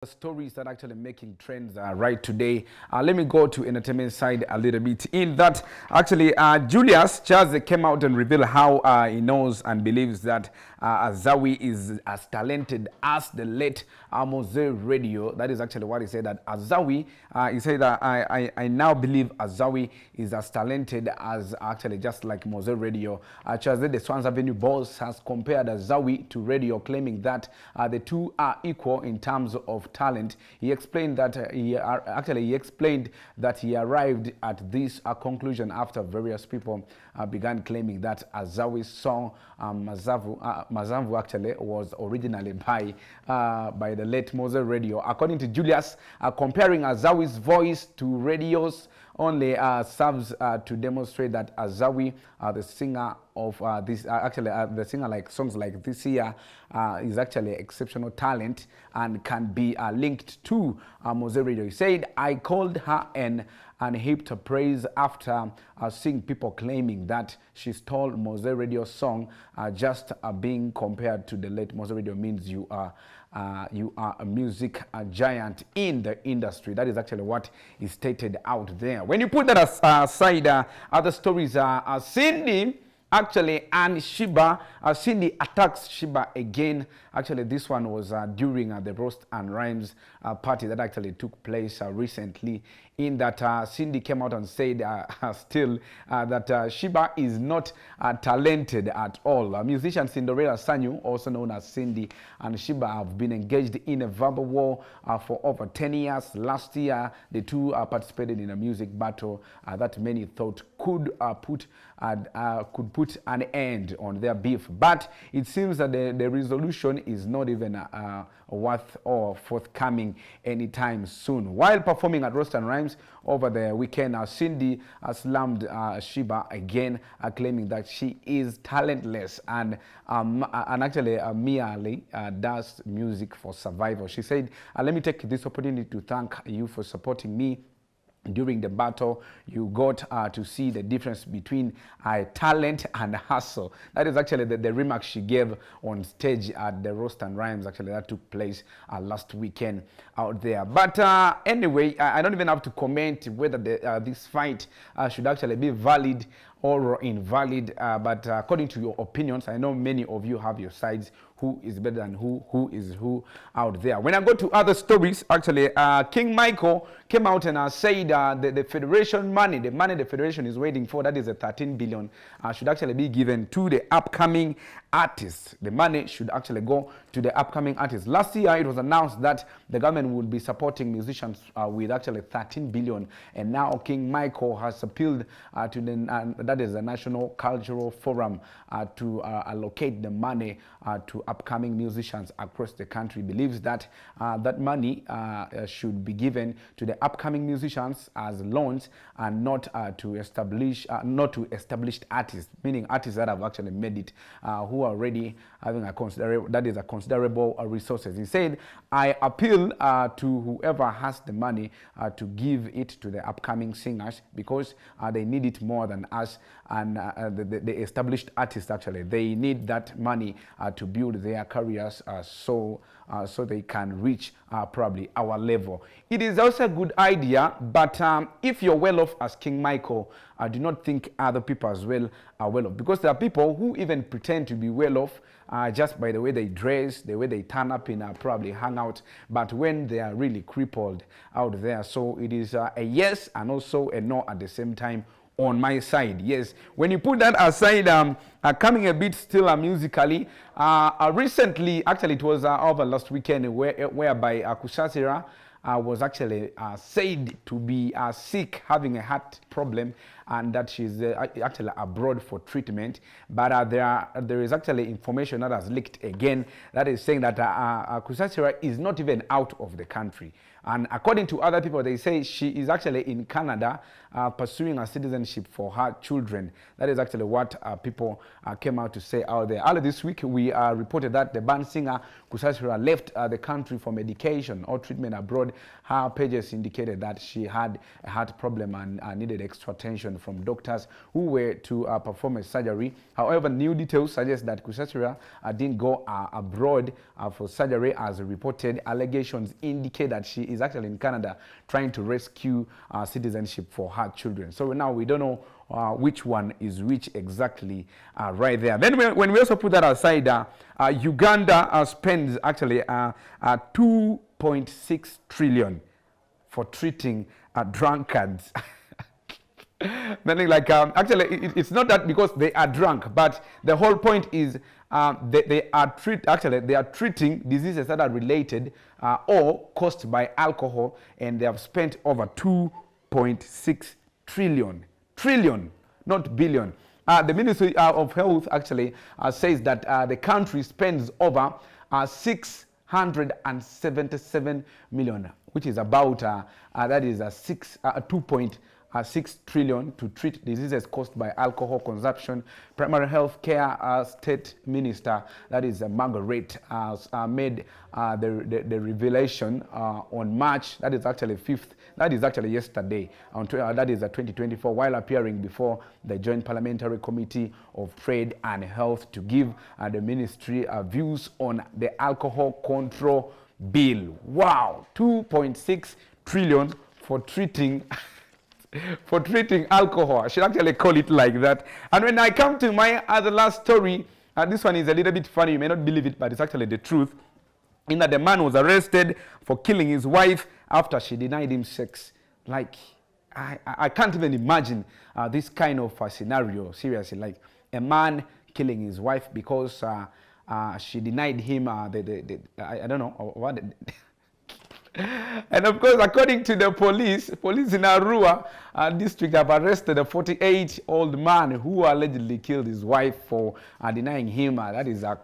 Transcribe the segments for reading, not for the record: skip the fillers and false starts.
Stories that actually making trends right today. Let me go to entertainment side a little bit. In that, actually, Julius Charles came out and revealed how he knows and believes that Azawi is as talented as the late Mose Radio. That is actually what he said. That Azawi, he said that I now believe Azawi is as talented as actually just like Mose Radio. Charles, the Swans Avenue boss, has compared Azawi to Radio, claiming that the two are equal in terms of talent. He explained that he explained that he arrived at this conclusion after various people began claiming that Azawi's song Mazamvu actually was originally by the late Mose Radio. According to Julius, comparing Azawi's voice to Radio's only serves to demonstrate that Azawi, the singer of the singer like songs like this year, is actually exceptional talent and can be linked to Mose Radio. He said, "I called her and heaped praise after seeing people claiming that she stole Mose Radio's song. Just being compared to the late Mose Radio means you are a music giant in the industry." That is actually what is stated out there. When you put that aside, other stories are Cindy. Actually, and Shiba, Cindy attacks Shiba again. Actually, this one was during the Roast and Rhymes party that actually took place recently. In that, Cindy came out and said that Shiba is not talented at all. Musician Cinderella Sanyu, also known as Cindy, and Shiba have been engaged in a verbal war for over 10 years. Last year, the two participated in a music battle that many thought could put an end on their beef. But it seems that the resolution is not even worth or forthcoming anytime soon. While performing at Roast and Rhymes over the weekend, Cindy slammed Shiba again, claiming that she is talentless and actually merely does music for survival. She said, "Let me take this opportunity to thank you for supporting me. During the battle, you got to see the difference between talent and hustle." That is actually the remark she gave on stage at the Roast and Rhymes, actually, that took place last weekend out there. But anyway, I don't even have to comment whether this fight should actually be valid or invalid. But according to your opinions, I know many of you have your sides. Who is better than who is who out there? When I go to other stories, actually, King Michael came out and said the federation money, the money the federation is waiting for, that is a 13 billion, should actually be given to the upcoming artists. The money should actually go to the upcoming artists. Last year, it was announced that the government would be supporting musicians with actually 13 billion. And now King Michael has appealed to that is the National Cultural Forum to allocate the money to upcoming musicians across the country. Believes that that money should be given to the upcoming musicians as loans and not to established artists, meaning artists that have actually made it, who are already having a considerable resources. He said, "I appeal to whoever has the money to give it to the upcoming singers because they need it more than us and the established artists. Actually, they need that money to build their careers so they can reach probably our level." It is also a good idea, but if you're well off as King Michael, I do not think other people as well are well off, because there are people who even pretend to be well off just by the way they dress, the way they turn up in probably hangout, but when they are really crippled out there. So it is a yes and also a no at the same time on my side. Yes, when you put that aside, coming a bit still musically, recently, actually it was over last weekend, whereby Kusasira was actually said to be sick, having a heart problem, and that she's actually abroad for treatment. But there is actually information that has leaked again that is saying that Kusasira is not even out of the country. And according to other people, they say she is actually in Canada pursuing a citizenship for her children. That is actually what people came out to say out there. Earlier this week, we reported that the band singer Kusasira left the country for medication or treatment abroad. Her pages indicated that she had a heart problem and needed extra attention from doctors who were to perform a surgery. However, new details suggest that Kusasira didn't go abroad for surgery as reported. Allegations indicate that she is actually in Canada trying to rescue citizenship for her children. So now we don't know which one is which exactly right there. Then when we also put that aside, Uganda spends actually 2.6 trillion for treating drunkards. Meaning like actually it's not that because they are drunk, but the whole point is they are treating diseases that are related or caused by alcohol, and they have spent over 2.6 trillion, not billion. The Ministry of Health actually says that the country spends over 677 million, which is about that is 2.6 trillion to treat diseases caused by alcohol consumption. Primary health care state minister, that is Margaret, made the revelation on March, that is actually 5th, that is actually yesterday, that is 2024, while appearing before the Joint Parliamentary Committee of Trade and Health to give the ministry views on the alcohol control bill. Wow, 2.6 trillion for treating alcohol. I should actually call it like that. And when I come to my other last story, this one is a little bit funny. You may not believe it, but it's actually the truth. In that the man was arrested for killing his wife after she denied him sex. Like, I can't even imagine this kind of scenario, seriously. Like, a man killing his wife because she denied him I don't know what. And of course, according to the police in Arua district have arrested a 48-year-old man who allegedly killed his wife for denying him that is a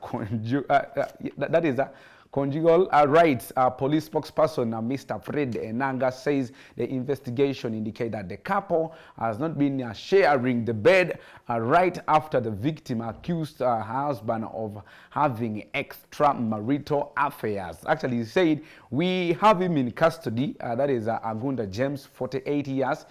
conjugal rights. Police spokesperson Mr. Fred Enanga says the investigation indicates that the couple has not been sharing the bed right after the victim accused her husband of having extramarital affairs. Actually, he said, "We have him in custody." That is Agunda James, 48 years,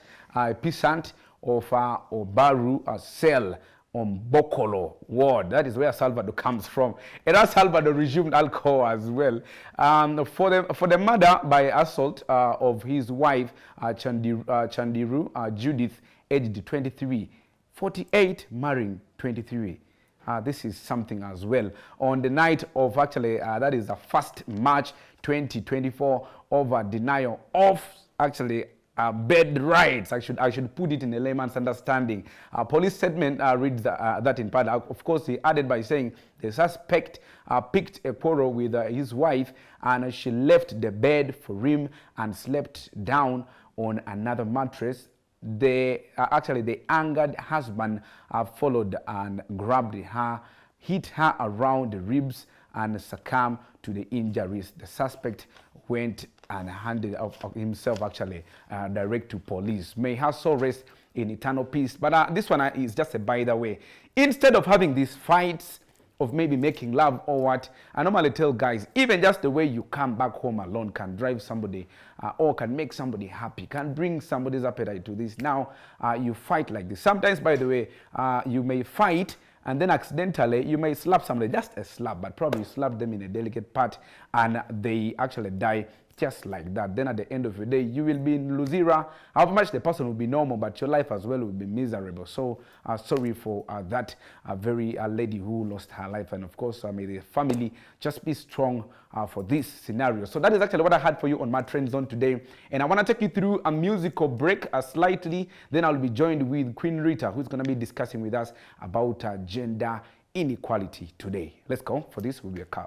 peasant of Obaru cell. Ombokolo ward. That is where Salvador comes from. And as Salvador resumed alcohol as well. For the murder by assault of his wife, Chandiru Judith, aged 23, 48, marrying 23. This is something as well. On the night of actually, that is the 1st March 2024, over denial of actually bed rights. I should put it in a layman's understanding. Police statement reads that in part. Of course, he added by saying the suspect picked a quarrel with his wife, and she left the bed for him and slept down on another mattress. The angered husband followed and grabbed her, hit her around the ribs, and succumbed to the injuries. The suspect went and handed himself actually direct to police. May her soul rest in eternal peace. But this one is just a by the way. Instead of having these fights of maybe making love or what, I normally tell guys, even just the way you come back home alone can drive somebody or can make somebody happy, can bring somebody's appetite to this. Now you fight like this. Sometimes, by the way, you may fight and then accidentally you may slap somebody, just a slap, but probably you slap them in a delicate part and they actually die just like that. Then at the end of the day, you will be in Luzira. How much the person will be normal, but your life as well will be miserable. So sorry for that very lady who lost her life. And of course, may the family just be strong for this scenario. So that is actually what I had for you on my Trend Zone today. And I want to take you through a musical break slightly. Then I'll be joined with Queen Rita, who's going to be discussing with us about gender inequality today. Let's go. For this, we'll be a car.